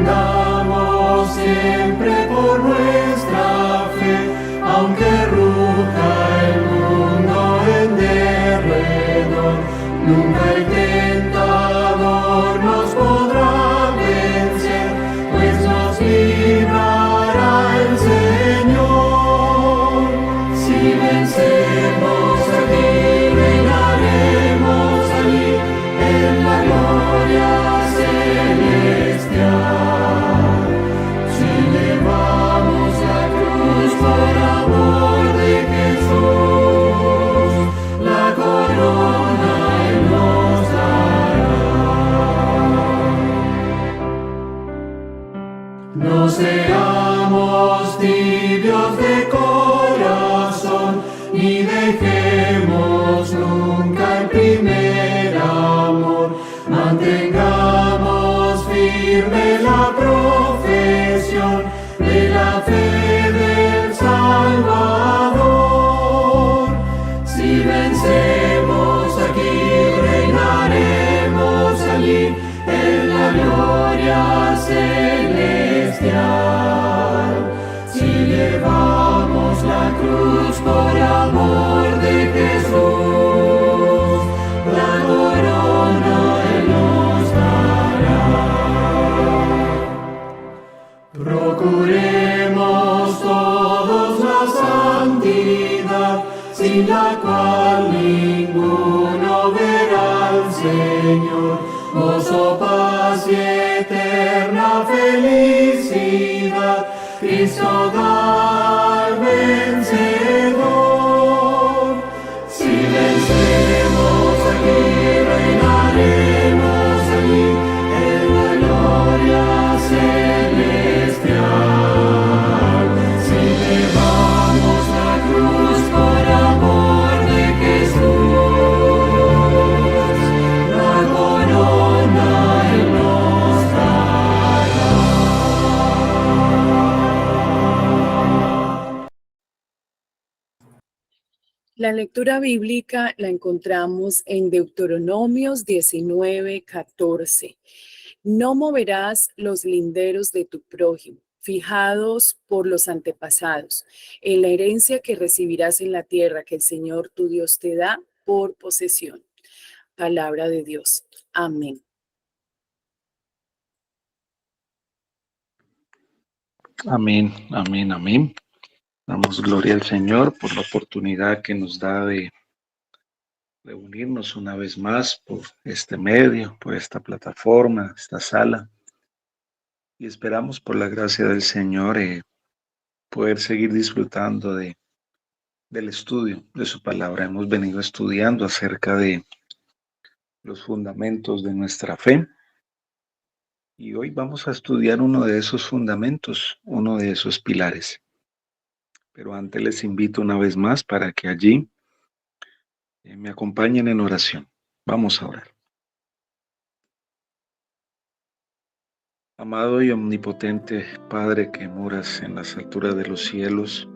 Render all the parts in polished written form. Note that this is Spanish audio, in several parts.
mantengamos siempre por nuestra fe, aunque ruja el mundo en derredor, nunca el tentador nos podrá vencer, pues nos librará el Señor. Si vencemos aquí, reinaremos allí en la gloria celestial. Si llevamos la cruz por amor de Jesús, la corona Él nos dará. No seamos tibios de corazón, ni dejemos nunca el primer amor. Mantengamos firme la profesión de la fe del Salvador. Si vencemos aquí, reinaremos allí en la gloria celestial. Si llevamos la cruz por amor de Jesús, la corona Él nos dará. Procuremos todos la santidad, sin la cual ninguno verá al Señor. Gozo, paz y eterna felicidad, Cristo da al vencedor. Si vencemos aquí, reinaremos allí en la gloria celestial. Si llevamos la cruz por amor de Jesús, la corona Él nos dará. La lectura bíblica la encontramos en Deuteronomios 19:14. No moverás los linderos de tu prójimo, fijados por los antepasados, en la herencia que recibirás en la tierra que el Señor tu Dios te da por posesión. Palabra de Dios. Amén. Amén, amén, amén. Damos gloria al Señor por la oportunidad que nos da de reunirnos una vez más por este medio, por esta plataforma, esta sala. Y esperamos por la gracia del Señor poder seguir disfrutando del estudio de su palabra. Hemos venido estudiando acerca de los fundamentos de nuestra fe. Y hoy vamos a estudiar uno de esos fundamentos, uno de esos pilares. Pero antes les invito una vez más para que allí me acompañen en oración. Vamos a orar. Amado y omnipotente Padre que moras en las alturas de los cielos,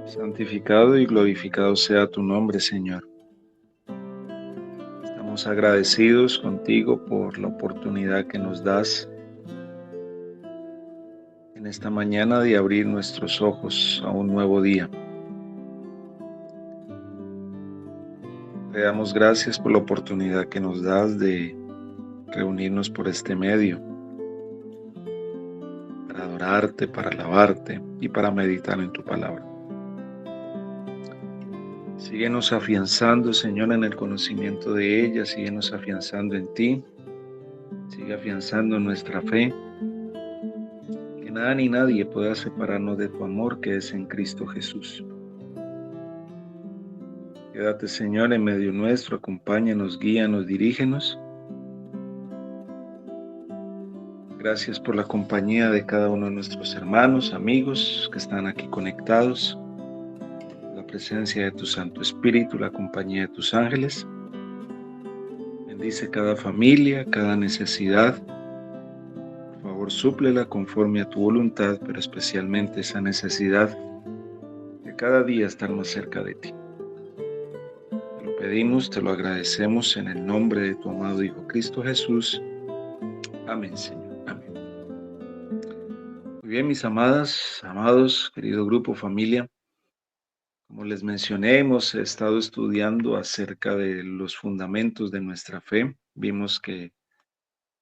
santificado y glorificado sea tu nombre, Señor. Estamos agradecidos contigo por la oportunidad que nos das en esta mañana de abrir nuestros ojos a un nuevo día. Te damos gracias por la oportunidad que nos das de reunirnos por este medio, para adorarte, para alabarte y para meditar en tu palabra. Síguenos afianzando, Señor, en el conocimiento de ella, síguenos afianzando en ti, sigue afianzando nuestra fe, que nada ni nadie pueda separarnos de tu amor que es en Cristo Jesús. Quédate, Señor, en medio nuestro, acompáñanos, guíanos, dirígenos. Gracias por la compañía de cada uno de nuestros hermanos, amigos que están aquí conectados. La presencia de tu Santo Espíritu, la compañía de tus ángeles. Bendice cada familia, cada necesidad. Por favor, súplela conforme a tu voluntad, pero especialmente esa necesidad de cada día estar más cerca de ti. Te lo pedimos, te lo agradecemos en el nombre de tu amado Hijo Cristo Jesús. Amén, Señor. Amén. Muy bien, mis amadas, amados, querido grupo, familia. Como les mencioné, hemos estado estudiando acerca de los fundamentos de nuestra fe. Vimos que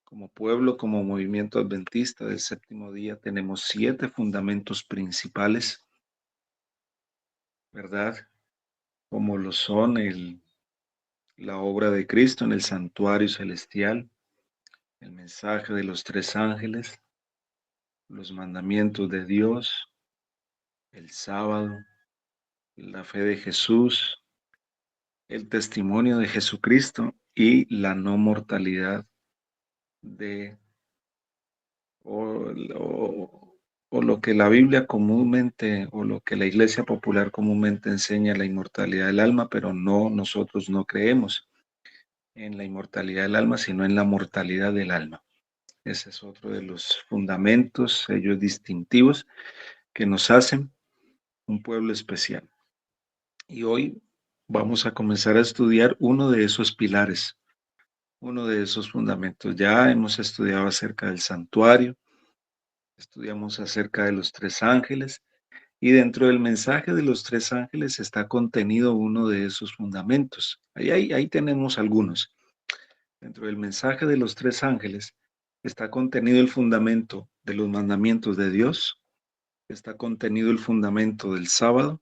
como pueblo, como movimiento adventista del séptimo día, tenemos 7 fundamentos principales, ¿verdad? Como lo son la obra de Cristo en el santuario celestial, el mensaje de los 3 ángeles, los mandamientos de Dios, el sábado, la fe de Jesús, el testimonio de Jesucristo y la no mortalidad de o, o- o lo que la Biblia comúnmente o lo que la Iglesia popular comúnmente enseña, la inmortalidad del alma, pero nosotros no creemos en la inmortalidad del alma, sino en la mortalidad del alma. Ese es otro de los fundamentos, sellos distintivos que nos hacen un pueblo especial. Y hoy vamos a comenzar a estudiar uno de esos pilares, uno de esos fundamentos. Ya hemos estudiado acerca del santuario, estudiamos acerca de los 3 ángeles y dentro del mensaje de los 3 ángeles está contenido uno de esos fundamentos. Ahí tenemos algunos. Dentro del mensaje de los 3 ángeles está contenido el fundamento de los mandamientos de Dios, está contenido el fundamento del sábado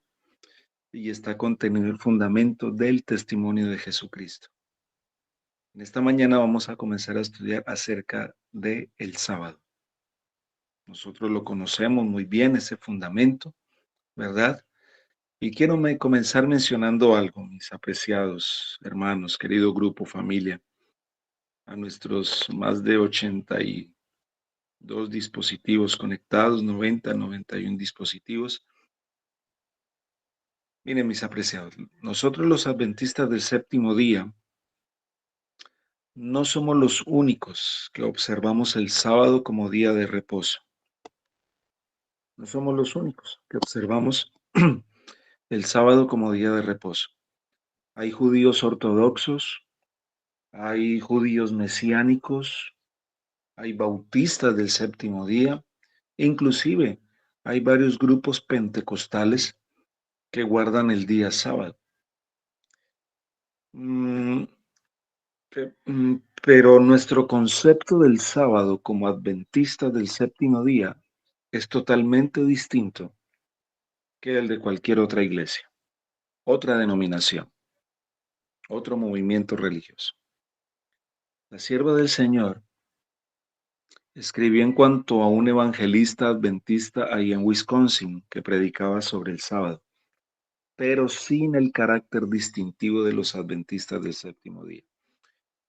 y está contenido el fundamento del testimonio de Jesucristo. En esta mañana vamos a comenzar a estudiar acerca del sábado. Nosotros lo conocemos muy bien, ese fundamento, ¿verdad? Y quiero comenzar mencionando algo, mis apreciados hermanos, querido grupo, familia, a nuestros más de 82 dispositivos conectados, 91 dispositivos. Miren, mis apreciados, nosotros los adventistas del séptimo día no somos los únicos que observamos el sábado como día de reposo. No somos los únicos que observamos el sábado como día de reposo. Hay judíos ortodoxos, hay judíos mesiánicos, hay bautistas del séptimo día, e inclusive hay varios grupos pentecostales que guardan el día sábado. Mm, Pero nuestro concepto del sábado como adventistas del séptimo día es totalmente distinto que el de cualquier otra iglesia, otra denominación, otro movimiento religioso. La sierva del Señor escribió en cuanto a un evangelista adventista ahí en Wisconsin que predicaba sobre el sábado, pero sin el carácter distintivo de los adventistas del séptimo día.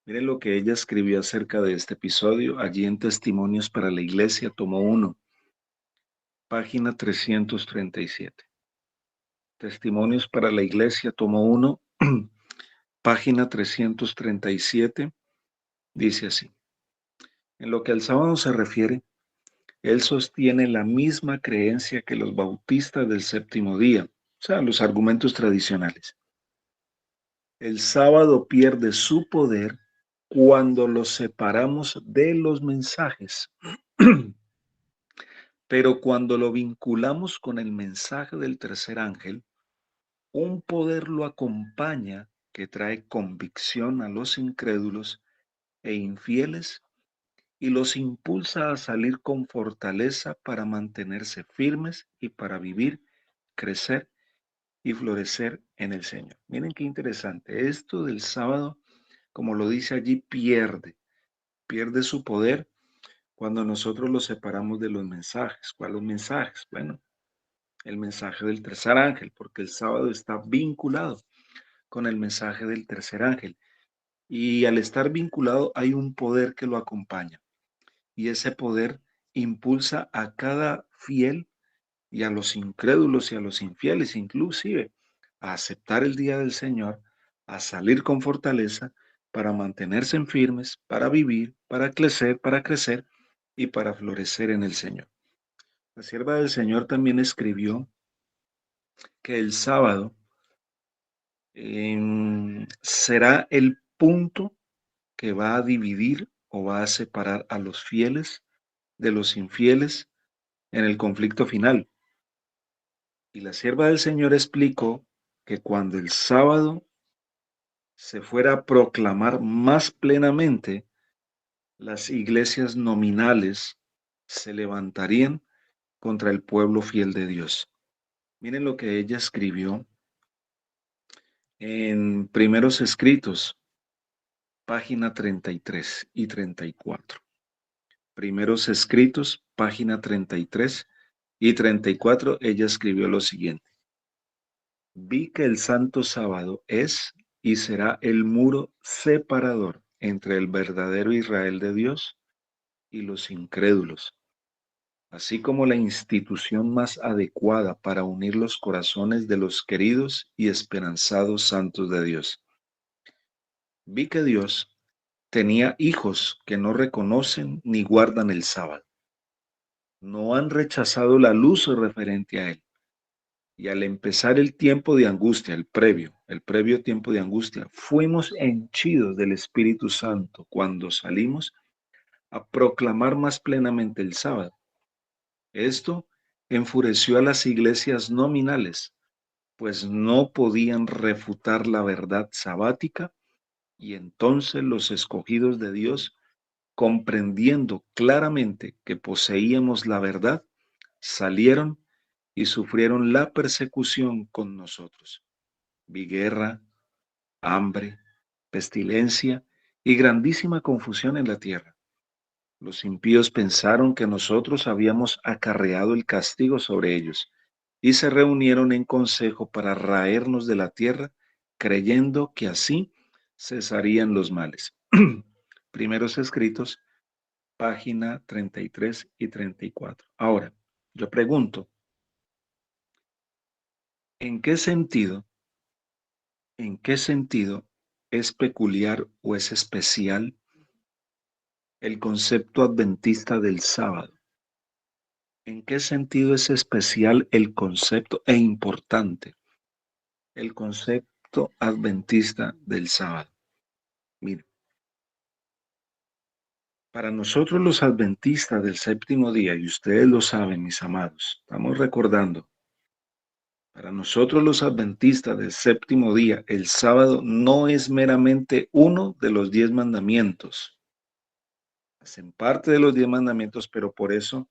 Miren lo que ella escribió acerca de este episodio allí en Testimonios para la Iglesia, tomo 1, página 337. Testimonios para la Iglesia, tomo 1, página 337, dice así. En lo que al sábado se refiere, él sostiene la misma creencia que los bautistas del séptimo día, o sea, los argumentos tradicionales. El sábado pierde su poder cuando lo separamos de los mensajes, pero cuando lo vinculamos con el mensaje del tercer ángel, un poder lo acompaña que trae convicción a los incrédulos e infieles y los impulsa a salir con fortaleza para mantenerse firmes y para vivir, crecer y florecer en el Señor. Miren qué interesante. Esto del sábado, como lo dice allí, pierde su poder cuando nosotros lo separamos de los mensajes. ¿Cuáles mensajes? Bueno, el mensaje del tercer ángel, porque el sábado está vinculado con el mensaje del tercer ángel. Y al estar vinculado hay un poder que lo acompaña. Y ese poder impulsa a cada fiel y a los incrédulos y a los infieles, inclusive, a aceptar el día del Señor, a salir con fortaleza para mantenerse en firmes, para vivir, para crecer y para florecer en el Señor. La sierva del Señor también escribió que el sábado será el punto que va a dividir o va a separar a los fieles de los infieles, en el conflicto final. Y la sierva del Señor explicó que cuando el sábado se fuera a proclamar más plenamente, las iglesias nominales se levantarían contra el pueblo fiel de Dios. Miren lo que ella escribió en Primeros Escritos, página 33 y 34. Primeros Escritos, página 33 y 34, ella escribió lo siguiente. Vi que el santo sábado es y será el muro separador entre el verdadero Israel de Dios y los incrédulos, así como la institución más adecuada para unir los corazones de los queridos y esperanzados santos de Dios. Vi que Dios tenía hijos que no reconocen ni guardan el sábado. No han rechazado la luz referente a él. Y al empezar el tiempo de angustia, el previo tiempo de angustia, fuimos henchidos del Espíritu Santo cuando salimos a proclamar más plenamente el sábado. Esto enfureció a las iglesias nominales, pues no podían refutar la verdad sabática, y entonces los escogidos de Dios, comprendiendo claramente que poseíamos la verdad, salieron y sufrieron la persecución con nosotros. Vi guerra, hambre, pestilencia y grandísima confusión en la tierra. Los impíos pensaron que nosotros habíamos acarreado el castigo sobre ellos y se reunieron en consejo para raernos de la tierra, creyendo que así cesarían los males. Primeros Escritos, página 33 y 34. Ahora, yo pregunto, ¿en qué sentido, en qué sentido es peculiar o es especial el concepto adventista del sábado? ¿En qué sentido es especial el concepto e importante el concepto adventista del sábado? Mire, para nosotros los adventistas del séptimo día, y ustedes lo saben, mis amados, estamos recordando, para nosotros los adventistas del séptimo día, el sábado no es meramente uno de los 10 mandamientos. Hacen parte de los 10 mandamientos, pero por eso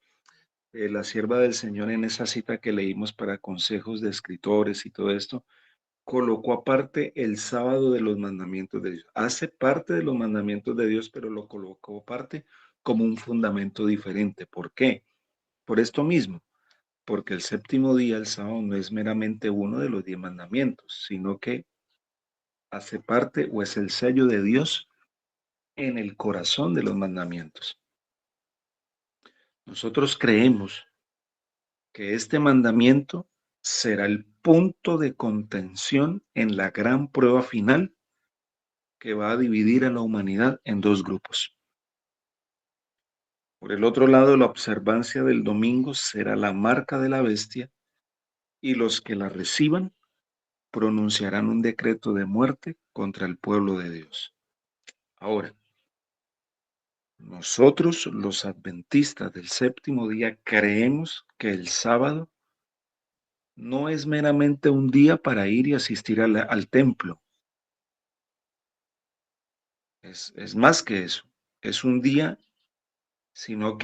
la sierva del Señor en esa cita que leímos para consejos de escritores y todo esto, colocó aparte el sábado de los mandamientos de Dios. Hace parte de los mandamientos de Dios, pero lo colocó aparte como un fundamento diferente. ¿Por qué? Por esto mismo, porque el séptimo día, el sábado, no es meramente uno de los 10 mandamientos, sino que hace parte o es el sello de Dios en el corazón de los mandamientos. Nosotros creemos que este mandamiento será el punto de contención en la gran prueba final que va a dividir a la humanidad en dos grupos. Por el otro lado, la observancia del domingo será la marca de la bestia y los que la reciban pronunciarán un decreto de muerte contra el pueblo de Dios. Ahora, nosotros los adventistas del séptimo día creemos que el sábado no es meramente un día para ir y asistir al templo. Es más que eso. Es un día, sino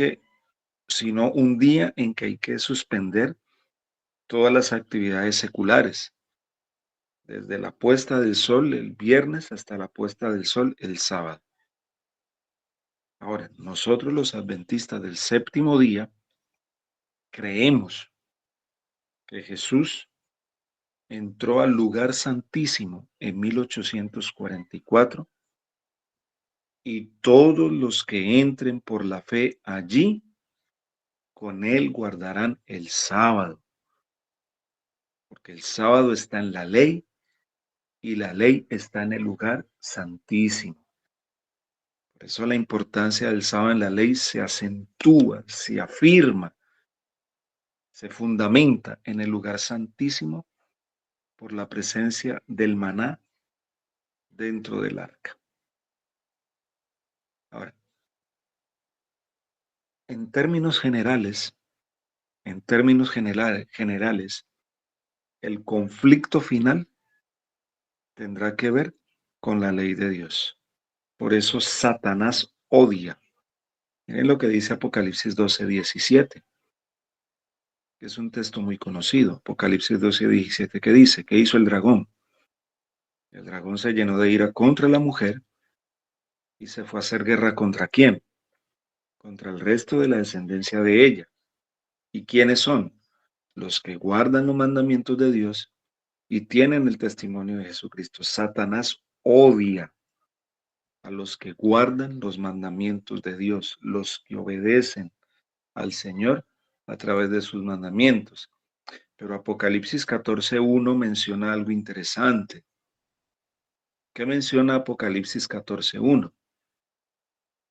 un día en que hay que suspender todas las actividades seculares, desde la puesta del sol el viernes hasta la puesta del sol el sábado. Ahora, nosotros los adventistas del séptimo día creemos que Jesús entró al lugar santísimo en 1844 y todos los que entren por la fe allí, con él guardarán el sábado, porque el sábado está en la ley y la ley está en el lugar santísimo. Por eso la importancia del sábado en la ley se acentúa, se afirma, se fundamenta en el lugar santísimo por la presencia del maná dentro del arca. Ahora, en términos generales, en términos generales, el conflicto final tendrá que ver con la ley de Dios. Por eso Satanás odia. Miren lo que dice Apocalipsis 12:17, que es un texto muy conocido. Apocalipsis 12:17, que dice, ¿qué hizo el dragón? El dragón se llenó de ira contra la mujer y se fue a hacer guerra ¿contra quién? Contra el resto de la descendencia de ella. ¿Y quiénes son? Los que guardan los mandamientos de Dios y tienen el testimonio de Jesucristo. Satanás odia a los que guardan los mandamientos de Dios, los que obedecen al Señor a través de sus mandamientos. Pero Apocalipsis 14:1 menciona algo interesante. ¿Qué menciona Apocalipsis 14:1?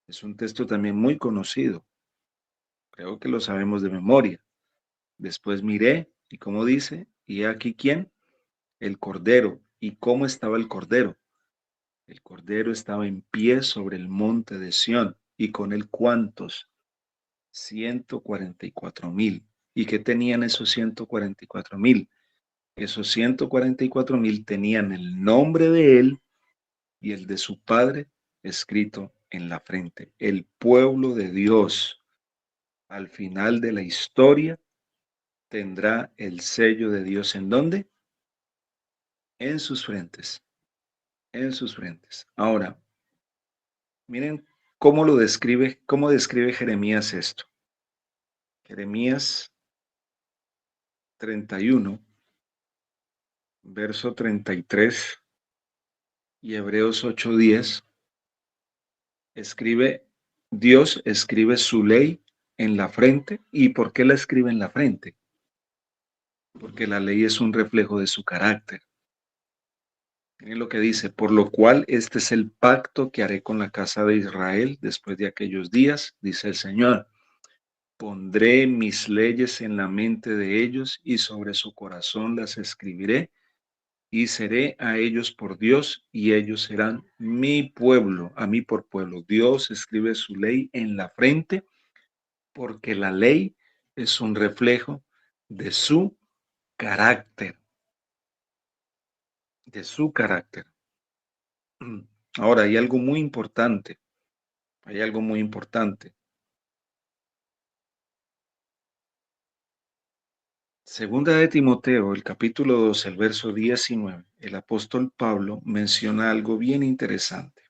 Es un texto también muy conocido. Creo que lo sabemos de memoria. Después miré, y como dice, y he aquí quién, el Cordero. ¿Y cómo estaba el Cordero? El Cordero estaba en pie sobre el monte de Sión, y con él ¿cuántos? 144,000. ¿Y qué tenían esos 144,000? Esos 144,000 tenían el nombre de él y el de su padre escrito en la frente. El pueblo de Dios, al final de la historia, tendrá el sello de Dios. ¿En dónde? En sus frentes. En sus frentes. Ahora, miren cómo describe Jeremías esto. Jeremías 31, verso 33 y Hebreos 8:10, Dios escribe su ley en la frente. ¿Y por qué la escribe en la frente? Porque la ley es un reflejo de su carácter. Miren lo que dice, por lo cual este es el pacto que haré con la casa de Israel después de aquellos días, dice el Señor. Pondré mis leyes en la mente de ellos y sobre su corazón las escribiré y seré a ellos por Dios y ellos serán mi pueblo, a mí por pueblo. Dios escribe su ley en la frente porque la ley es un reflejo de su carácter, de su carácter. Ahora, hay algo muy importante, hay algo muy importante. Segunda de Timoteo, el capítulo 2, el verso 19, el apóstol Pablo menciona algo bien interesante.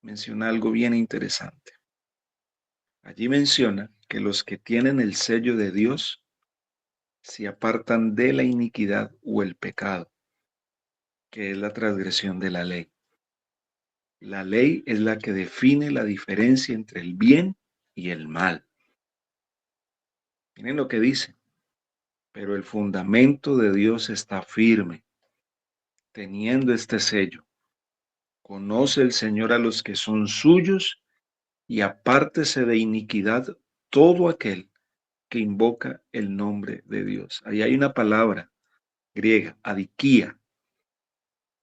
Menciona algo bien interesante. Allí menciona que los que tienen el sello de Dios se apartan de la iniquidad o el pecado, que es la transgresión de la ley. La ley es la que define la diferencia entre el bien y el mal. Miren lo que dice. Pero el fundamento de Dios está firme, teniendo este sello. Conoce el Señor a los que son suyos y apártese de iniquidad todo aquel que invoca el nombre de Dios. Ahí hay una palabra griega, adiquía.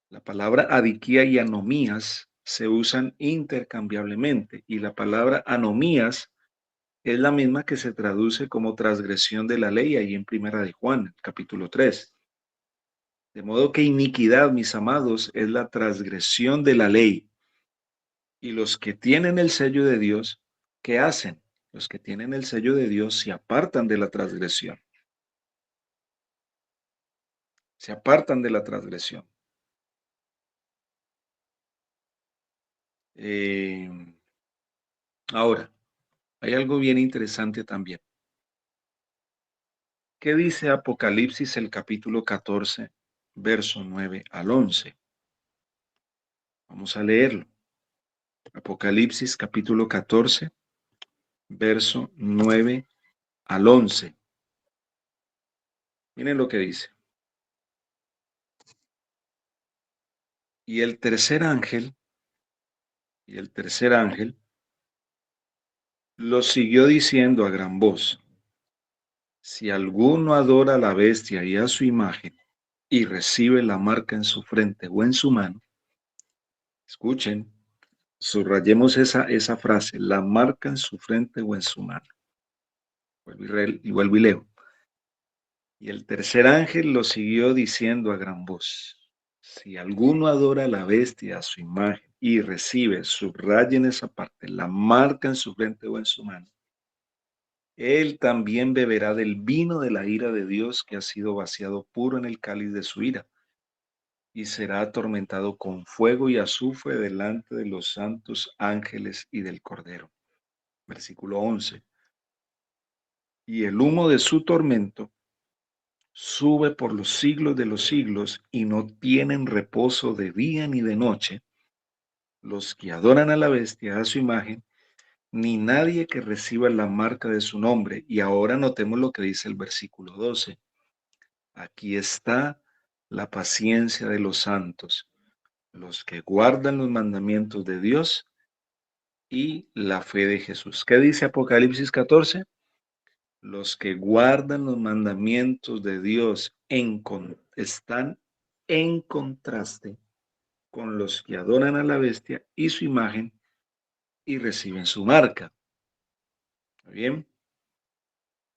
La palabra adiquía y anomías se usan intercambiablemente y la palabra anomías es la misma que se traduce como transgresión de la ley ahí en Primera de Juan, capítulo 3. De modo que iniquidad, mis amados, es la transgresión de la ley. Y los que tienen el sello de Dios, ¿qué hacen? Los que tienen el sello de Dios se apartan de la transgresión. Se apartan de la transgresión. Ahora, hay algo bien interesante también. ¿Qué dice Apocalipsis el capítulo 14, verso 9 al 11? Vamos a leerlo. Apocalipsis capítulo 14, verso 9 al 11. Miren lo que dice. Y el tercer ángel lo siguió diciendo a gran voz: si alguno adora a la bestia y a su imagen y recibe la marca en su frente o en su mano, escuchen, subrayemos esa frase, la marca en su frente o en su mano. Vuelvo y leo. Y el tercer ángel lo siguió diciendo a gran voz: si alguno adora a la bestia, a su imagen, y recibe, subraya en esa parte, la marca en su frente o en su mano, él también beberá del vino de la ira de Dios que ha sido vaciado puro en el cáliz de su ira, y será atormentado con fuego y azufre delante de los santos ángeles y del Cordero. Versículo 11. Y el humo de su tormento sube por los siglos de los siglos, y no tienen reposo de día ni de noche los que adoran a la bestia, a su imagen, ni nadie que reciba la marca de su nombre. Y ahora notemos lo que dice el versículo 12. Aquí está la paciencia de los santos, los que guardan los mandamientos de Dios y la fe de Jesús. ¿Qué dice Apocalipsis 14? Los que guardan los mandamientos de Dios están en contraste con los que adoran a la bestia y su imagen y reciben su marca. ¿Está bien?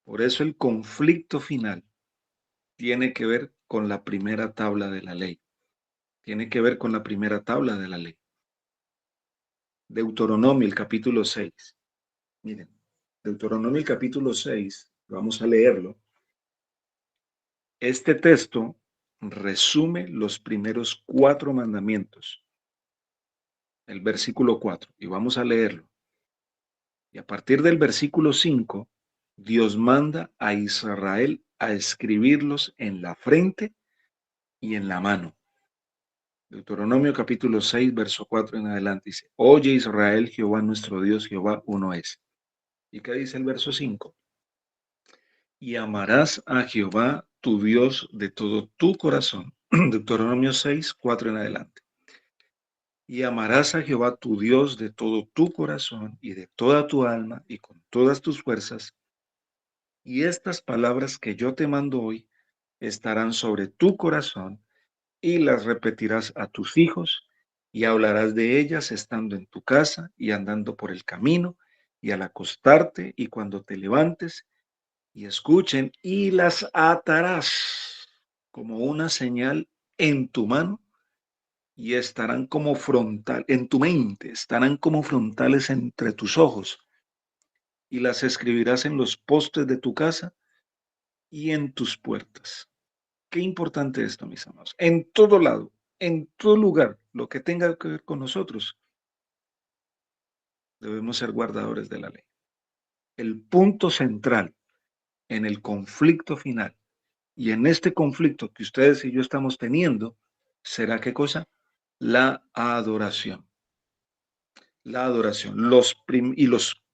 Por eso el conflicto final tiene que ver con la primera tabla de la ley. Tiene que ver con la primera tabla de la ley. Deuteronomio, el capítulo 6. Miren, Deuteronomio, el capítulo 6, vamos a leerlo. Este texto resume los primeros 4 mandamientos, el versículo 4, y vamos a leerlo. Y a partir del versículo 5, Dios manda a Israel a escribirlos en la frente y en la mano. Deuteronomio capítulo 6, verso 4 en adelante dice: oye Israel, Jehová nuestro Dios, Jehová uno es. ¿Y qué dice el verso 5? Y amarás a Jehová tu Dios de todo tu corazón. Deuteronomio 6, 4 en adelante. Y amarás a Jehová tu Dios de todo tu corazón y de toda tu alma y con todas tus fuerzas. Y estas palabras que yo te mando hoy estarán sobre tu corazón, y las repetirás a tus hijos, y hablarás de ellas estando en tu casa y andando por el camino, y al acostarte y cuando te levantes, y escuchen, y las atarás como una señal en tu mano, y estarán como frontal, en tu mente, estarán como frontales entre tus ojos, y las escribirás en los postes de tu casa y en tus puertas. Qué importante esto, mis amados. En todo lado, en todo lugar, lo que tenga que ver con nosotros, debemos ser guardadores de la ley. El punto central en el conflicto final y en este conflicto que ustedes y yo estamos teniendo, ¿será qué cosa? La adoración. La adoración.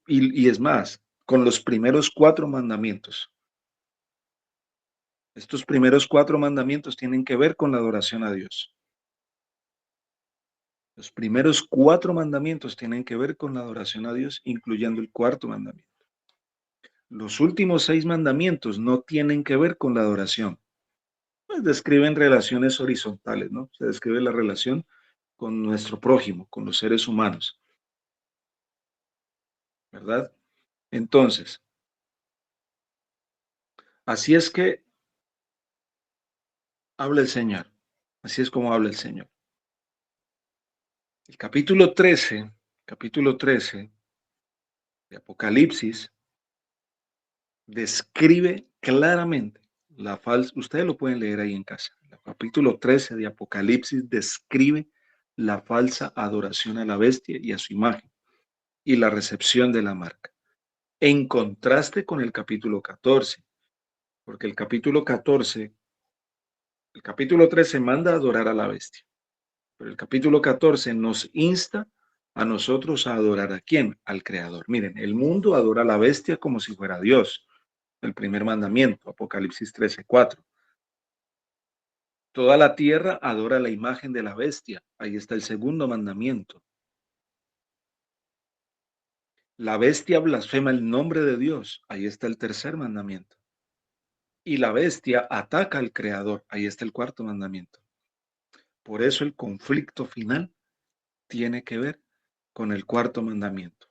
Y es más, con los primeros 4 mandamientos. Estos primeros 4 mandamientos tienen que ver con la adoración a Dios. Los primeros 4 mandamientos tienen que ver con la adoración a Dios, incluyendo el 4.º mandamiento. Los últimos 6 mandamientos no tienen que ver con la adoración. Pues describen relaciones horizontales, ¿no? Se describe la relación con nuestro prójimo, con los seres humanos, ¿verdad? Entonces, así es que habla el Señor. Así es como habla el Señor. El capítulo 13 de Apocalipsis describe claramente la falsa, ustedes lo pueden leer ahí en casa. El capítulo 13 de Apocalipsis describe la falsa adoración a la bestia y a su imagen y la recepción de la marca. En contraste con el capítulo 14, porque el capítulo 13 manda a adorar a la bestia, pero el capítulo 14 nos insta a nosotros a adorar ¿a quién? Al Creador. Miren, el mundo adora a la bestia como si fuera Dios. El primer mandamiento, Apocalipsis 13:4. Toda la tierra adora la imagen de la bestia. Ahí está el segundo mandamiento. La bestia blasfema el nombre de Dios. Ahí está el tercer mandamiento. Y la bestia ataca al Creador. Ahí está el cuarto mandamiento. Por eso el conflicto final tiene que ver con el cuarto mandamiento.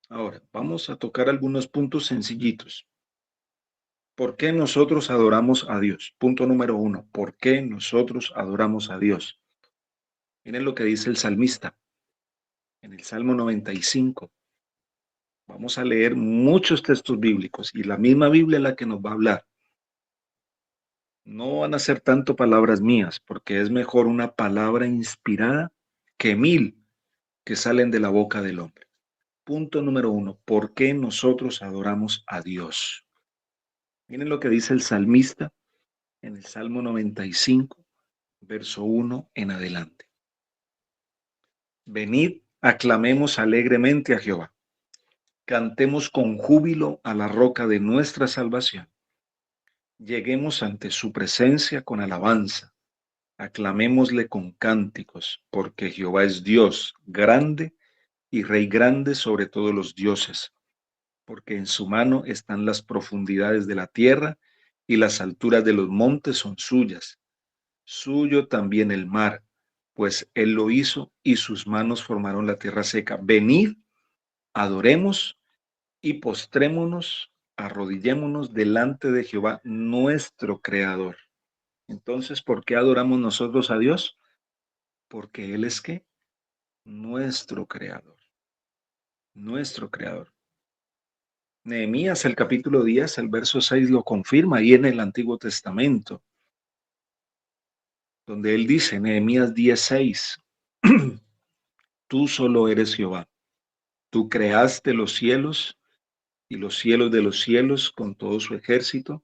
Ahora, vamos a tocar algunos puntos sencillitos. ¿Por qué nosotros adoramos a Dios? Punto número 1. ¿Por qué nosotros adoramos a Dios? Miren lo que dice el salmista en el Salmo 95. Vamos a leer muchos textos bíblicos y la misma Biblia es la que nos va a hablar. No van a ser tanto palabras mías, porque es mejor una palabra inspirada que 1000 que salen de la boca del hombre. Punto número 1. ¿Por qué nosotros adoramos a Dios? Miren lo que dice el salmista en el Salmo 95, verso 1 en adelante. Venid, aclamemos alegremente a Jehová. Cantemos con júbilo a la roca de nuestra salvación. Lleguemos ante su presencia con alabanza. Aclamémosle con cánticos, porque Jehová es Dios grande y Rey grande sobre todos los dioses, porque en su mano están las profundidades de la tierra y las alturas de los montes son suyas. Suyo también el mar, pues él lo hizo y sus manos formaron la tierra seca. Venid, adoremos y postrémonos, arrodillémonos delante de Jehová, nuestro Creador. Entonces, ¿por qué adoramos nosotros a Dios? Porque Él es ¿qué? Nuestro Creador, nuestro Creador. Nehemías, el capítulo 10, el verso 6 lo confirma ahí en el Antiguo Testamento, donde él dice, Nehemías 10:6, tú solo eres Jehová, tú creaste los cielos y los cielos de los cielos con todo su ejército,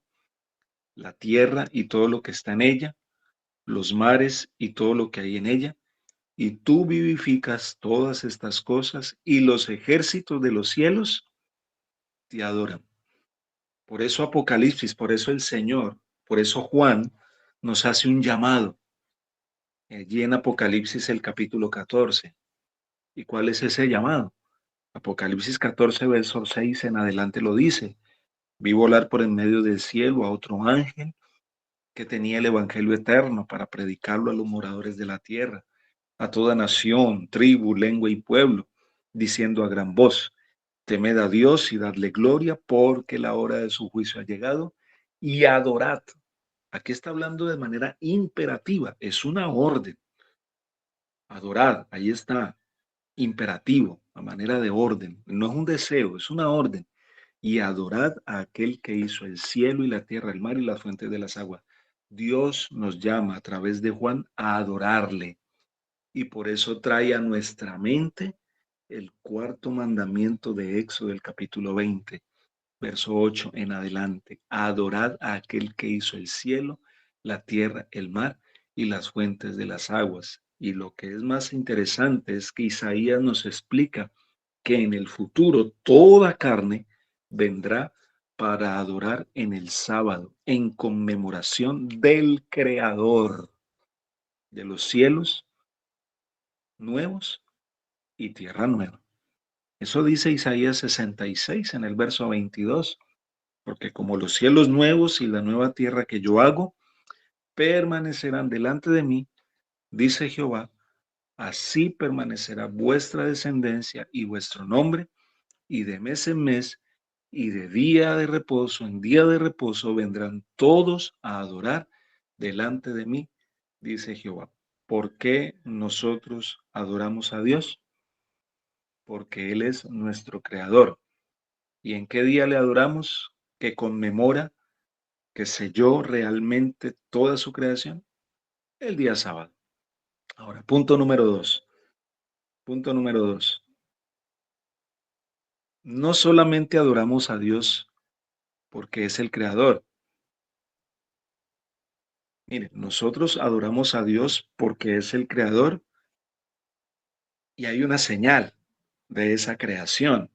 la tierra y todo lo que está en ella, los mares y todo lo que hay en ella, y tú vivificas todas estas cosas y los ejércitos de los cielos te adoran. Por eso Apocalipsis, por eso el Señor, por eso Juan nos hace un llamado allí en Apocalipsis el capítulo 14. ¿Y cuál es ese llamado? Apocalipsis 14, verso 6 en adelante lo dice. Vi volar por en medio del cielo a otro ángel que tenía el evangelio eterno para predicarlo a los moradores de la tierra, a toda nación, tribu, lengua y pueblo, diciendo a gran voz, temed a Dios y dadle gloria, porque la hora de su juicio ha llegado, y adorad. Aquí está hablando de manera imperativa, es una orden. Adorad, ahí está, imperativo, a manera de orden. No es un deseo, es una orden. Y adorad a aquel que hizo el cielo y la tierra, el mar y las fuentes de las aguas. Dios nos llama a través de Juan a adorarle. Y por eso trae a nuestra mente el cuarto mandamiento de Éxodo, del capítulo 20, verso 8 en adelante. Adorad a aquel que hizo el cielo, la tierra, el mar y las fuentes de las aguas. Y lo que es más interesante es que Isaías nos explica que en el futuro toda carne vendrá para adorar en el sábado, en conmemoración del Creador de los cielos nuevos y tierra nueva. Eso dice Isaías 66 en el verso 22, porque como los cielos nuevos y la nueva tierra que yo hago permanecerán delante de mí, dice Jehová, así permanecerá vuestra descendencia y vuestro nombre, y de mes en mes y de día de reposo en día de reposo vendrán todos a adorar delante de mí, dice Jehová. ¿Por qué nosotros adoramos a Dios? Porque Él es nuestro creador. ¿Y en qué día le adoramos? Que conmemora, que selló realmente toda su creación, el día sábado. Ahora, punto número 2. Punto número 2. No solamente adoramos a Dios porque es el creador. Mire, nosotros adoramos a Dios porque es el creador y hay una señal de esa creación.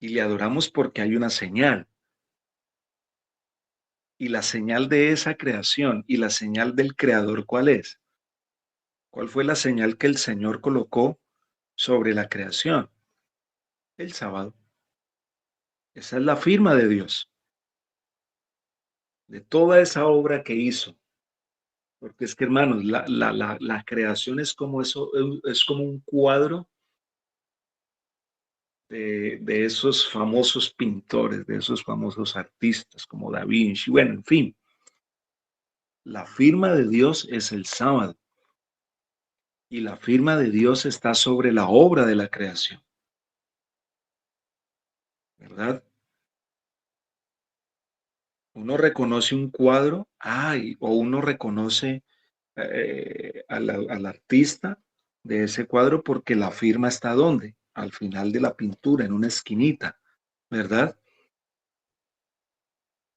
Y le adoramos porque hay una señal. Y la señal de esa creación y la señal del creador, ¿cuál es? ¿Cuál fue la señal que el Señor colocó sobre la creación? El sábado. Esa es la firma de Dios, de toda esa obra que hizo. Porque es que, hermanos, la creación es como eso, es como un cuadro de esos famosos pintores, de esos famosos artistas como Da Vinci, bueno, en fin. La firma de Dios es el sábado y la firma de Dios está sobre la obra de la creación, ¿verdad? Uno reconoce un cuadro, o uno reconoce al artista de ese cuadro porque la firma está ¿dónde? Al final de la pintura, en una esquinita, ¿verdad?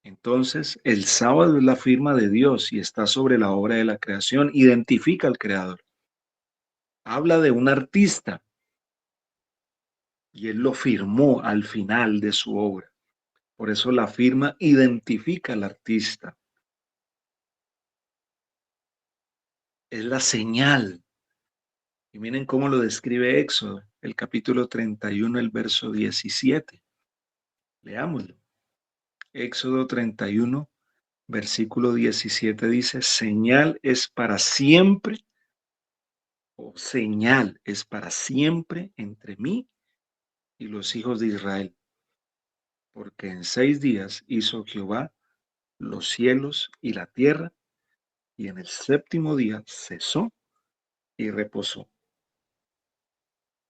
Entonces, el sábado es la firma de Dios y está sobre la obra de la creación, identifica al creador. Habla de un artista y él lo firmó al final de su obra. Por eso la firma identifica al artista. Es la señal. Y miren cómo lo describe Éxodo, el capítulo 31, el verso 17. Leámoslo. Éxodo 31, versículo 17 dice, señal es para siempre, o señal es para siempre entre mí y los hijos de Israel, porque en 6 días hizo Jehová los cielos y la tierra, y en el séptimo día cesó y reposó.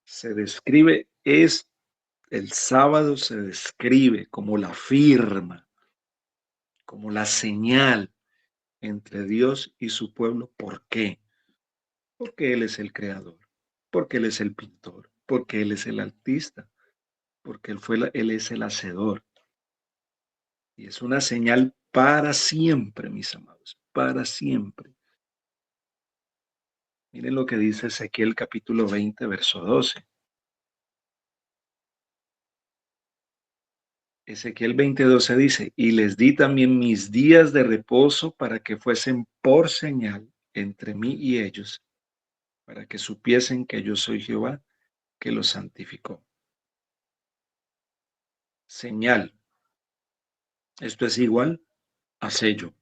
Se describe, el sábado se describe como la firma, como la señal entre Dios y su pueblo. ¿Por qué? Porque Él es el creador, porque Él es el pintor, porque Él es el artista, porque Él es el hacedor. Y es una señal para siempre, mis amados, para siempre. Miren lo que dice Ezequiel capítulo 20, verso 12. Ezequiel 20:12 dice, y les di también mis días de reposo para que fuesen por señal entre mí y ellos, para que supiesen que yo soy Jehová, que los santificó. Señal. Esto es igual a sello.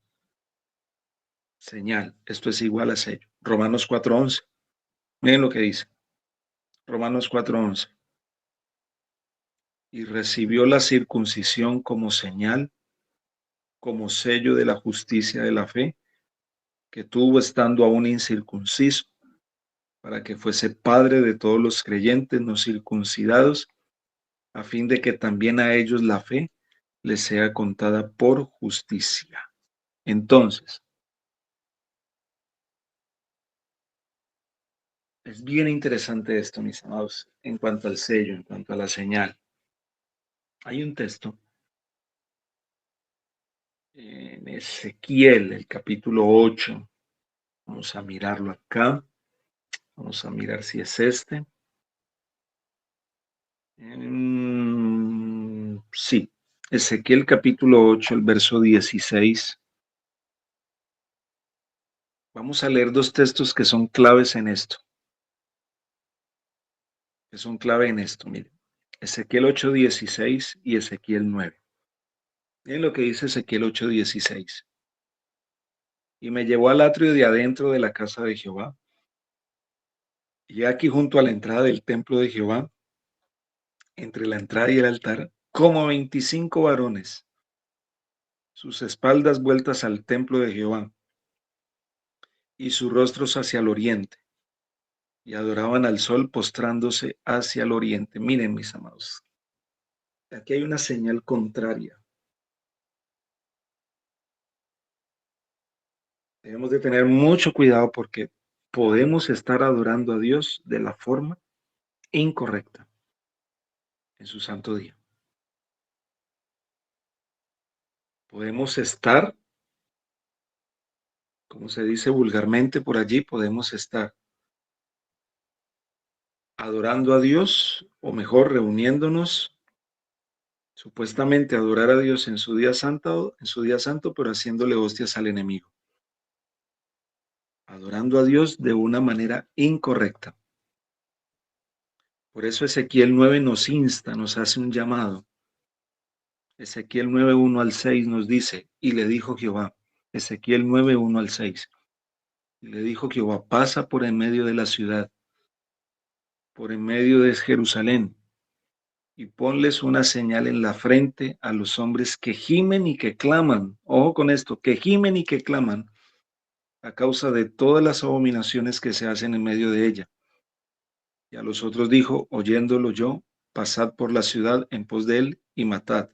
Señal. Esto es igual a sello. Romanos 4:11. Miren lo que dice. Romanos 4:11. Y recibió la circuncisión como señal, como sello de la justicia de la fe, que tuvo estando aún incircunciso, para que fuese padre de todos los creyentes no circuncidados, a fin de que también a ellos la fe les sea contada por justicia. Entonces, es bien interesante esto, mis amados, en cuanto al sello, en cuanto a la señal. Hay un texto en Ezequiel, el capítulo 8. Vamos a mirarlo acá. Vamos a mirar si es este. Sí, Ezequiel capítulo 8, el verso 16. Vamos a leer dos textos que son claves en esto. Que son clave en esto, miren. Ezequiel 8:16 y Ezequiel 9. Miren lo que dice Ezequiel 8:16. Y me llevó al atrio de adentro de la casa de Jehová. Y aquí junto a la entrada del templo de Jehová, entre la entrada y el altar, como 25 varones, sus espaldas vueltas al templo de Jehová y sus rostros hacia el oriente, y adoraban al sol postrándose hacia el oriente. Miren, mis amados, aquí hay una señal contraria. Debemos de tener mucho cuidado porque podemos estar adorando a Dios de la forma incorrecta en su santo día. Podemos estar, como se dice vulgarmente por allí, podemos estar adorando a Dios, o mejor, reuniéndonos, supuestamente adorar a Dios en su día santo, pero haciéndole hostias al enemigo. Adorando a Dios de una manera incorrecta. Por eso Ezequiel 9 nos insta, nos hace un llamado. Ezequiel 9, 1 al 6 nos dice, y le dijo Jehová, Ezequiel 9, 1 al 6, y le dijo Jehová, pasa por en medio de la ciudad, por en medio de Jerusalén, y ponles una señal en la frente a los hombres que gimen y que claman. Ojo con esto, que gimen y que claman a causa de todas las abominaciones que se hacen en medio de ella. Y a los otros dijo, oyéndolo yo, pasad por la ciudad en pos de él y matad.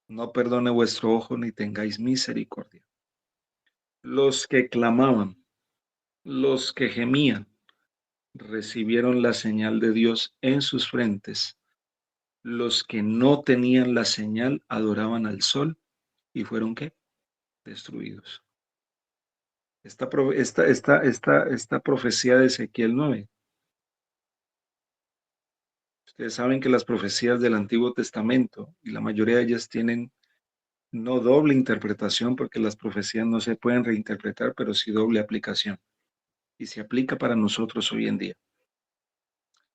No perdone vuestro ojo ni tengáis misericordia. Los que clamaban, los que gemían, recibieron la señal de Dios en sus frentes. Los que no tenían la señal adoraban al sol y fueron ¿qué? Destruidos. Esta profecía de Ezequiel 9. Ustedes saben que las profecías del Antiguo Testamento, y la mayoría de ellas tienen no doble interpretación, porque las profecías no se pueden reinterpretar, pero sí doble aplicación. Y se aplica para nosotros hoy en día.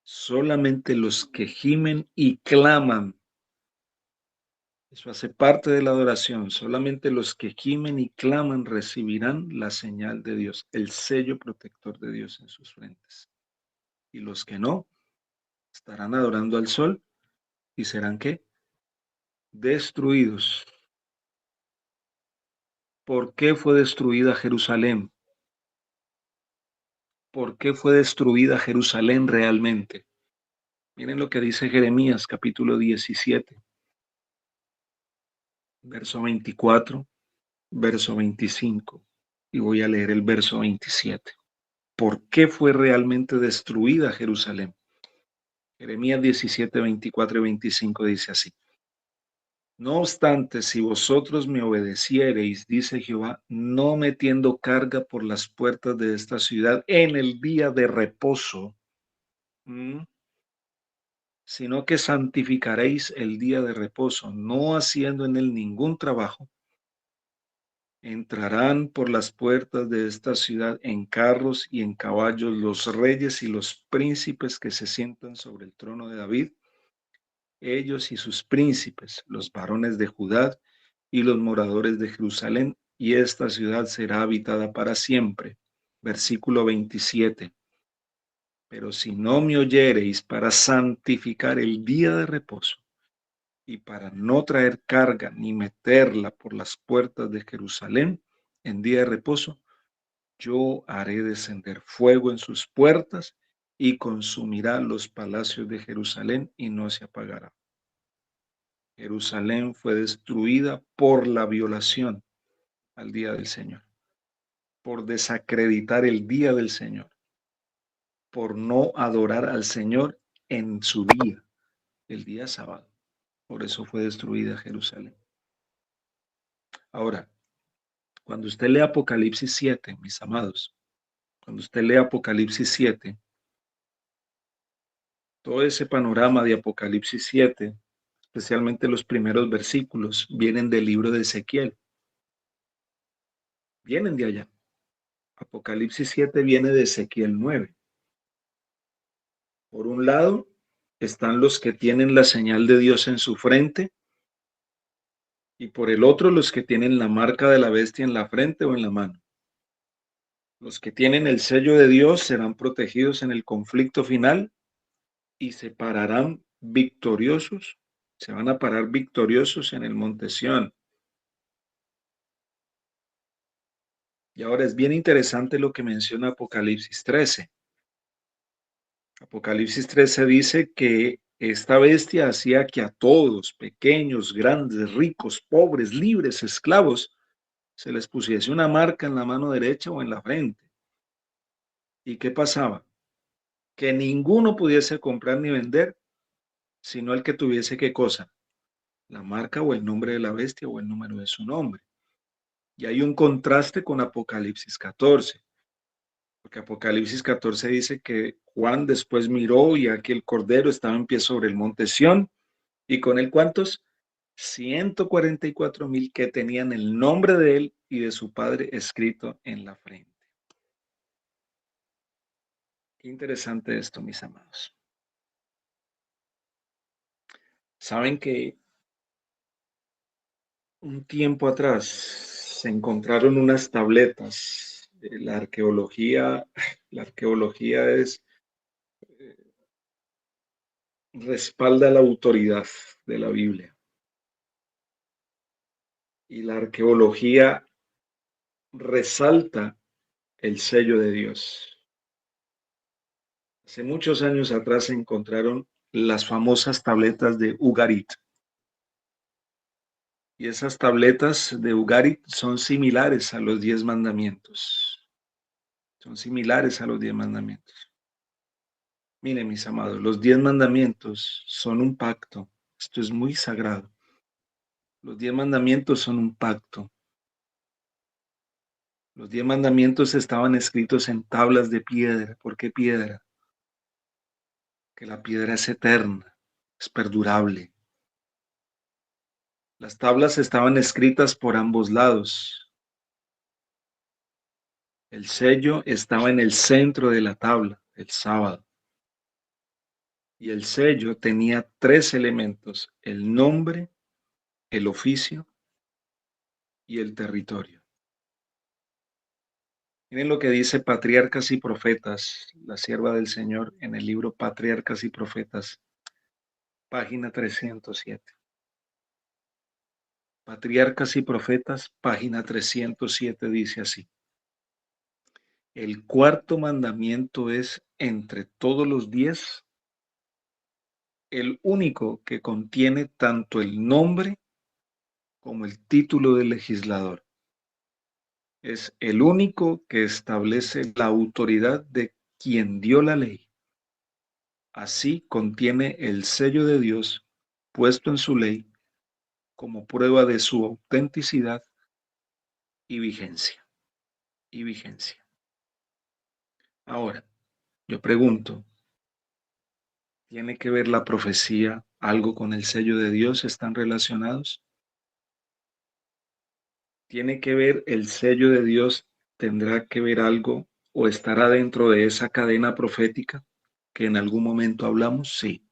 Solamente los que gimen y claman, eso hace parte de la adoración, solamente los que gimen y claman recibirán la señal de Dios, el sello protector de Dios en sus frentes. Y los que no, estarán adorando al sol y serán ¿qué? Destruidos. ¿Por qué fue destruida Jerusalén? ¿Por qué fue destruida Jerusalén realmente? Miren lo que dice Jeremías capítulo 17, verso 24, verso 25. Y voy a leer el verso 27. ¿Por qué fue realmente destruida Jerusalén? Jeremías 17, 24 y 25 dice así. No obstante, si vosotros me obedeciereis, dice Jehová, no metiendo carga por las puertas de esta ciudad en el día de reposo, sino que santificaréis el día de reposo, no haciendo en él ningún trabajo, entrarán por las puertas de esta ciudad en carros y en caballos los reyes y los príncipes que se sientan sobre el trono de David, ellos y sus príncipes, los varones de Judá y los moradores de Jerusalén, y esta ciudad será habitada para siempre. Versículo 27. Pero si no me oyereis para santificar el día de reposo y para no traer carga ni meterla por las puertas de Jerusalén en día de reposo, yo haré descender fuego en sus puertas y consumirá los palacios de Jerusalén y no se apagará. Jerusalén fue destruida por la violación al día del Señor, por desacreditar el día del Señor, por no adorar al Señor en su día, el día sábado. Por eso fue destruida Jerusalén. Ahora, cuando usted lee Apocalipsis 7, mis amados, cuando usted lee Apocalipsis 7, todo ese panorama de Apocalipsis 7, especialmente los primeros versículos, vienen del libro de Ezequiel. Vienen de allá. Apocalipsis 7 viene de Ezequiel 9. Por un lado, están los que tienen la señal de Dios en su frente, y por el otro, los que tienen la marca de la bestia en la frente o en la mano. Los que tienen el sello de Dios serán protegidos en el conflicto final y se pararán victoriosos, se van a parar victoriosos en el monte Sión. Y ahora es bien interesante lo que menciona Apocalipsis 13. Apocalipsis 13 dice que esta bestia hacía que a todos, pequeños, grandes, ricos, pobres, libres, esclavos, se les pusiese una marca en la mano derecha o en la frente. ¿Y qué pasaba? Que ninguno pudiese comprar ni vender, sino el que tuviese qué cosa, la marca o el nombre de la bestia o el número de su nombre. Y hay un contraste con Apocalipsis 14, porque Apocalipsis 14 dice que Juan después miró y aquí el Cordero estaba en pie sobre el monte Sión, y con él ¿cuántos? 144,000 que tenían el nombre de él y de su padre escrito en la frente. Qué interesante esto, mis amados. Saben que un tiempo atrás se encontraron unas tabletas. La arqueología es respalda la autoridad de la Biblia. Y la arqueología resalta el sello de Dios. Hace muchos años atrás se encontraron las famosas tabletas de Ugarit. Y esas tabletas de Ugarit son similares a los 10 mandamientos. Son similares a los 10 mandamientos. Miren, mis amados, los 10 mandamientos son un pacto. Esto es muy sagrado. Los 10 mandamientos son un pacto. Los 10 mandamientos estaban escritos en tablas de piedra. ¿Por qué piedra? Que la piedra es eterna, es perdurable. Las tablas estaban escritas por ambos lados. El sello estaba en el centro de la tabla, el sábado. Y el sello tenía 3 elementos: el nombre, el oficio y el territorio. Miren lo que dice Patriarcas y Profetas, la sierva del Señor, en el libro Patriarcas y Profetas, página 307. Patriarcas y Profetas, página 307, dice así: el cuarto mandamiento es, entre todos los 10, el único que contiene tanto el nombre como el título del legislador. Es el único que establece la autoridad de quien dio la ley. Así contiene el sello de Dios puesto en su ley como prueba de su autenticidad y vigencia. Y vigencia. Ahora, yo pregunto, ¿tiene que ver la profecía algo con el sello de Dios? ¿Están relacionados? ¿Tiene que ver el sello de Dios? ¿Tendrá que ver algo o estará dentro de esa cadena profética que en algún momento hablamos? Sí.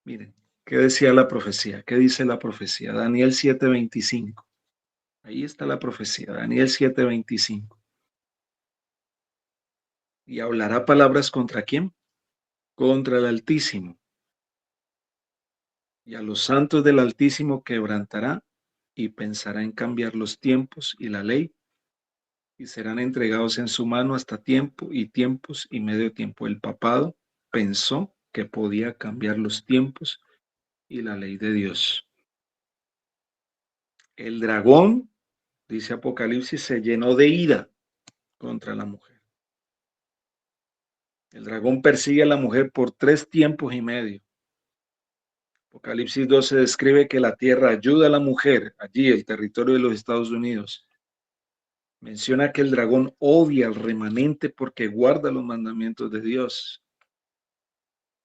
Miren, ¿qué decía la profecía? ¿Qué dice la profecía? Daniel 7:25. Ahí está la profecía, Daniel 7:25. ¿Y hablará palabras contra quién? Contra el Altísimo. Y a los santos del Altísimo quebrantará y pensará en cambiar los tiempos y la ley, y serán entregados en su mano hasta tiempo y tiempos y medio tiempo. El papado pensó que podía cambiar los tiempos y la ley de Dios. El dragón, dice Apocalipsis, se llenó de ira contra la mujer. El dragón persigue a la mujer por 3 tiempos y medio. Apocalipsis 12 describe que la tierra ayuda a la mujer, allí el territorio de los Estados Unidos. Menciona que el dragón odia al remanente porque guarda los mandamientos de Dios.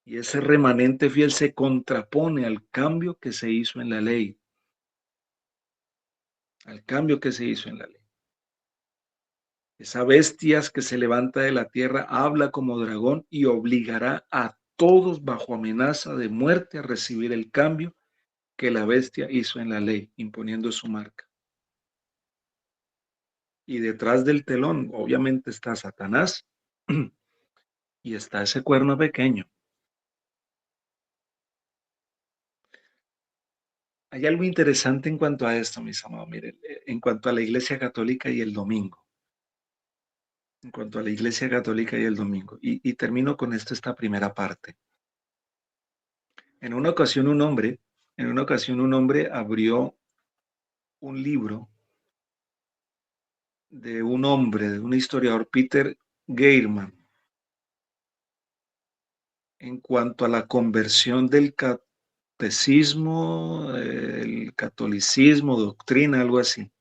Y ese remanente fiel se contrapone al cambio que se hizo en la ley. Al cambio que se hizo en la ley. Esa bestia que se levanta de la tierra habla como dragón y obligará a todos bajo amenaza de muerte a recibir el cambio que la bestia hizo en la ley, imponiendo su marca. Y detrás del telón, obviamente, está Satanás y está ese cuerno pequeño. Hay algo interesante en cuanto a esto, mis amados. Miren, en cuanto a la Iglesia Católica y el domingo. En cuanto a la Iglesia Católica y el domingo. Y termino con esto, esta primera parte. En una ocasión un hombre abrió un libro de un hombre, de un historiador, Peter Geirman, en cuanto a la conversión del catecismo, el catolicismo, doctrina, algo así.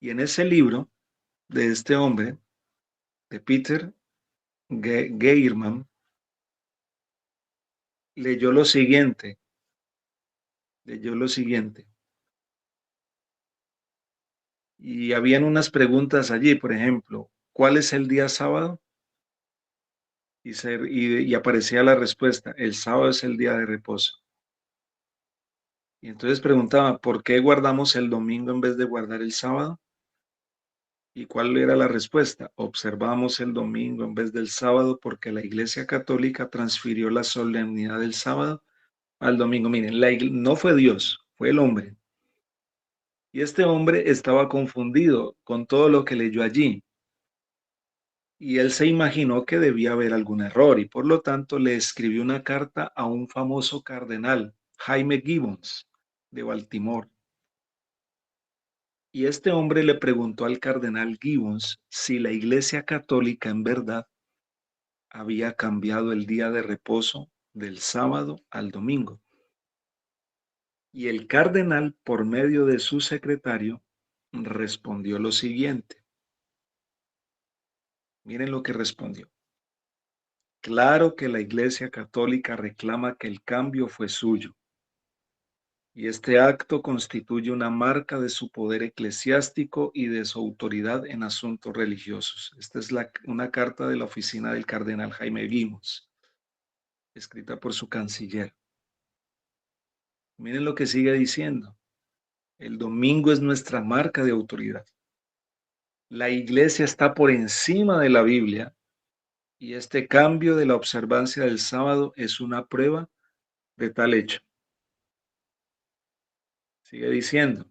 Y en ese libro de este hombre, de Peter Geirman, leyó lo siguiente. Y habían unas preguntas allí, por ejemplo, ¿cuál es el día sábado? Y aparecía la respuesta: el sábado es el día de reposo. Y entonces preguntaba, ¿por qué guardamos el domingo en vez de guardar el sábado? ¿Y cuál era la respuesta? Observamos el domingo en vez del sábado porque la Iglesia Católica transfirió la solemnidad del sábado al domingo. Miren, no fue Dios, fue el hombre. Y este hombre estaba confundido con todo lo que leyó allí. Y él se imaginó que debía haber algún error y por lo tanto le escribió una carta a un famoso cardenal, Jaime Gibbons, de Baltimore. Y este hombre le preguntó al cardenal Gibbons si la Iglesia Católica en verdad había cambiado el día de reposo del sábado al domingo. Y el cardenal, por medio de su secretario, respondió lo siguiente. Miren lo que respondió. Claro que la Iglesia Católica reclama que el cambio fue suyo, y este acto constituye una marca de su poder eclesiástico y de su autoridad en asuntos religiosos. Esta es una carta de la oficina del cardenal Jaime Gibbons, escrita por su canciller. Miren lo que sigue diciendo. El domingo es nuestra marca de autoridad. La Iglesia está por encima de la Biblia y este cambio de la observancia del sábado es una prueba de tal hecho. Sigue diciendo,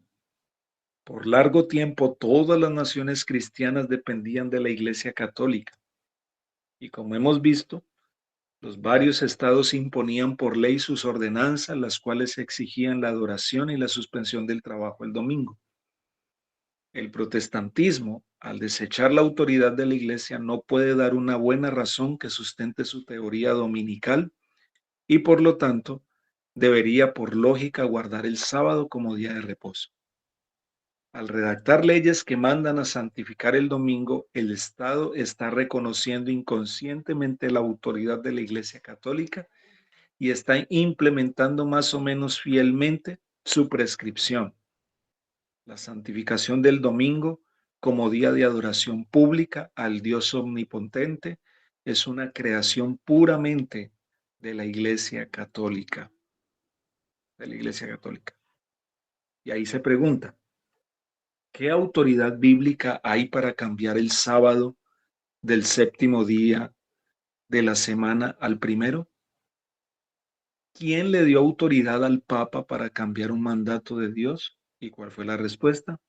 por largo tiempo todas las naciones cristianas dependían de la Iglesia Católica y como hemos visto, los varios estados imponían por ley sus ordenanzas, las cuales exigían la adoración y la suspensión del trabajo el domingo. El protestantismo, al desechar la autoridad de la Iglesia, no puede dar una buena razón que sustente su teoría dominical y por lo tanto debería por lógica guardar el sábado como día de reposo. Al redactar leyes que mandan a santificar el domingo, el Estado está reconociendo inconscientemente la autoridad de la Iglesia Católica y está implementando más o menos fielmente su prescripción. La santificación del domingo como día de adoración pública al Dios omnipotente es una creación puramente de la Iglesia Católica. De la Iglesia Católica. Y ahí se pregunta, ¿qué autoridad bíblica hay para cambiar el sábado del séptimo día de la semana al primero? ¿Quién le dio autoridad al Papa para cambiar un mandato de Dios? ¿Y cuál fue la respuesta?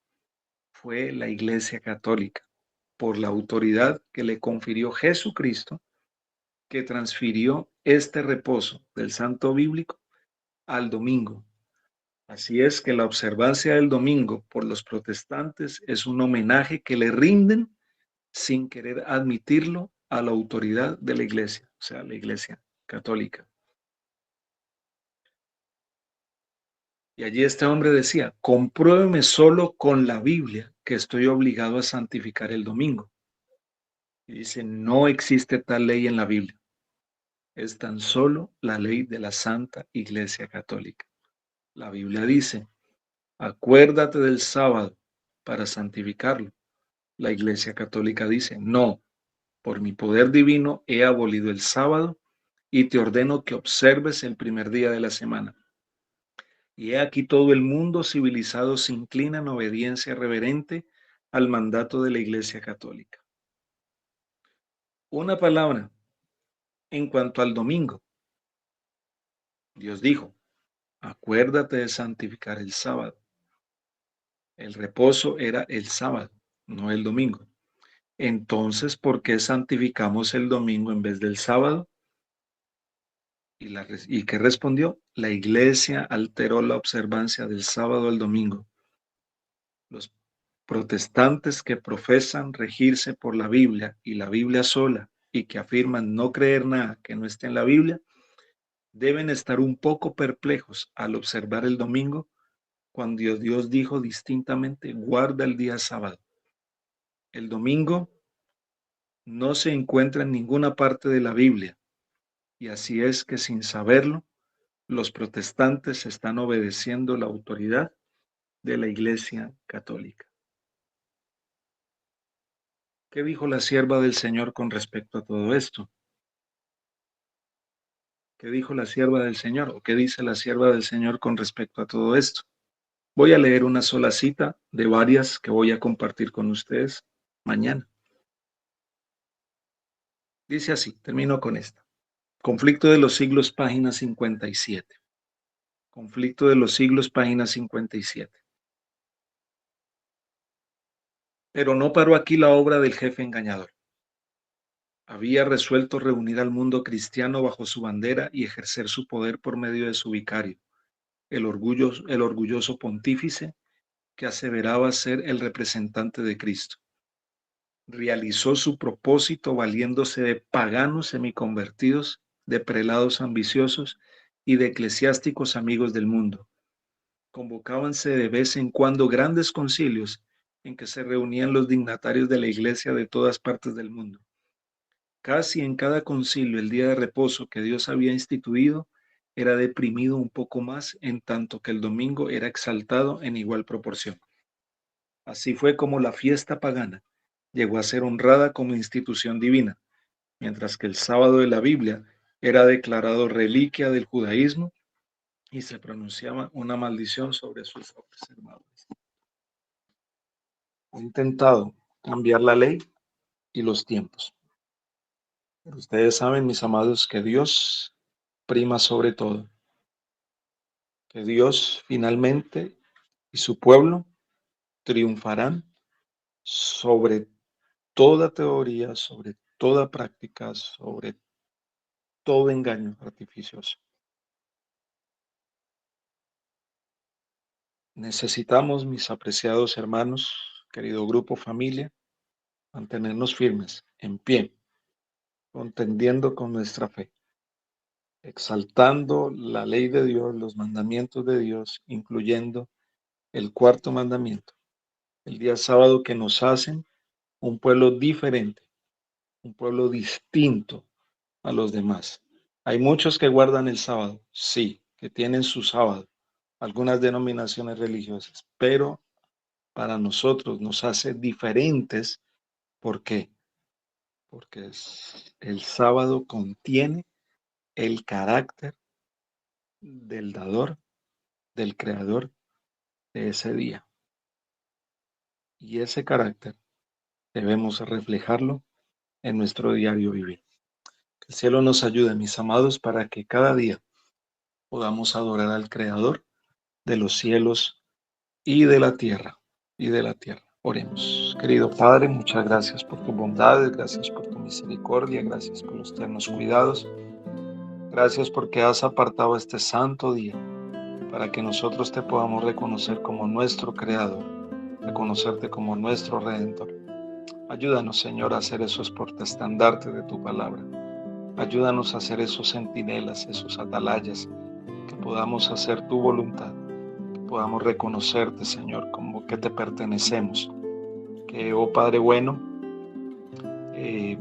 Fue la Iglesia Católica, por la autoridad que le confirió Jesucristo, que transfirió este reposo del santo bíblico al domingo. Así es que la observancia del domingo por los protestantes es un homenaje que le rinden sin querer admitirlo a la autoridad de la Iglesia, o sea, la Iglesia Católica. Y allí este hombre decía, compruébeme solo con la Biblia que estoy obligado a santificar el domingo. Y dice, no existe tal ley en la Biblia. Es tan solo la ley de la Santa Iglesia Católica. La Biblia dice, acuérdate del sábado para santificarlo. La Iglesia Católica dice, no, por mi poder divino he abolido el sábado y te ordeno que observes el primer día de la semana. Y he aquí todo el mundo civilizado se inclina en obediencia reverente al mandato de la Iglesia Católica. Una palabra en cuanto al domingo. Dios dijo, acuérdate de santificar el sábado. El reposo era el sábado, no el domingo. Entonces, ¿por qué santificamos el domingo en vez del sábado? ¿Y qué respondió? La Iglesia alteró la observancia del sábado al domingo. Los protestantes que profesan regirse por la Biblia y la Biblia sola y que afirman no creer nada que no esté en la Biblia, deben estar un poco perplejos al observar el domingo cuando Dios dijo distintamente, guarda el día sábado. El domingo no se encuentra en ninguna parte de la Biblia y así es que sin saberlo, los protestantes están obedeciendo la autoridad de la Iglesia Católica. ¿Qué dijo la sierva del Señor con respecto a todo esto? ¿Qué dijo la sierva del Señor? ¿O qué dice la sierva del Señor con respecto a todo esto? Voy a leer una sola cita de varias que voy a compartir con ustedes. mañana. Dice así, termino con esta. Conflicto de los siglos, página 57. Conflicto de los siglos, página 57. Pero no paró aquí la obra del jefe engañador. Había resuelto reunir al mundo cristiano bajo su bandera y ejercer su poder por medio de su vicario, el orgulloso pontífice que aseveraba ser el representante de Cristo. Realizó su propósito valiéndose de paganos semiconvertidos, de prelados ambiciosos y de eclesiásticos amigos del mundo. Convocábanse de vez en cuando grandes concilios en que se reunían los dignatarios de la Iglesia de todas partes del mundo. Casi en cada concilio el día de reposo que Dios había instituido era deprimido un poco más, en tanto que el domingo era exaltado en igual proporción. Así fue como la fiesta pagana llegó a ser honrada como institución divina, mientras que el sábado de la Biblia era declarado reliquia del judaísmo y se pronunciaba una maldición sobre sus observadores. He intentado cambiar la ley y los tiempos. Pero ustedes saben, mis amados, que Dios prima sobre todo, que Dios finalmente y su pueblo triunfarán sobre toda teoría, sobre toda práctica, sobre todo engaño artificioso. Necesitamos, mis apreciados hermanos, querido grupo, familia, mantenernos firmes, en pie, contendiendo con nuestra fe, exaltando la ley de Dios, los mandamientos de Dios, incluyendo el cuarto mandamiento, el día sábado, que nos hacen un pueblo diferente, un pueblo distinto a los demás. Hay muchos que guardan el sábado, sí, que tienen su sábado, algunas denominaciones religiosas, pero para nosotros nos hace diferentes. ¿Por qué? Porque el sábado contiene el carácter del dador, del creador de ese día. Y ese carácter debemos reflejarlo en nuestro diario vivir. Que el cielo nos ayude, mis amados, para que cada día podamos adorar al Creador de los cielos y de la tierra, Oremos. Querido Padre, muchas gracias por tu bondad, gracias por tu misericordia, gracias por los ternos cuidados. Gracias porque has apartado este santo día para que nosotros te podamos reconocer como nuestro Creador, reconocerte como nuestro Redentor. Ayúdanos, Señor, a hacer esos portaestandartes de tu palabra. Ayúdanos a hacer esos centinelas, esos atalayas, que podamos hacer tu voluntad, que podamos reconocerte, Señor, como que te pertenecemos. Que, oh Padre bueno,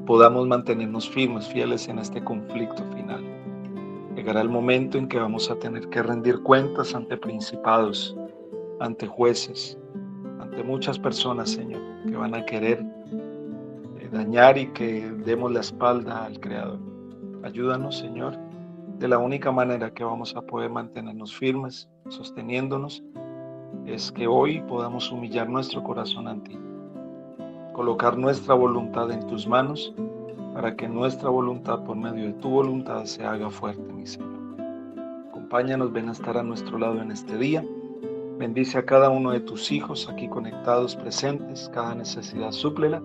podamos mantenernos firmes, fieles en este conflicto final. Llegará el momento en que vamos a tener que rendir cuentas ante principados, ante jueces, ante muchas personas, Señor, que van a querer dañar y que demos la espalda al Creador. Ayúdanos, Señor, de la única manera que vamos a poder mantenernos firmes, sosteniéndonos, es que hoy podamos humillar nuestro corazón ante ti, colocar nuestra voluntad en tus manos, para que nuestra voluntad, por medio de tu voluntad, se haga fuerte, mi Señor. Acompáñanos, ven a estar a nuestro lado en este día. Bendice a cada uno de tus hijos aquí conectados, presentes. Cada necesidad súplela,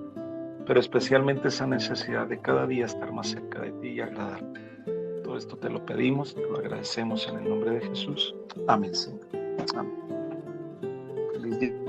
pero especialmente esa necesidad de cada día estar más cerca de ti y agradarte. Todo esto te lo pedimos, te lo agradecemos en el nombre de Jesús. Amén, Señor. Amén. Feliz día.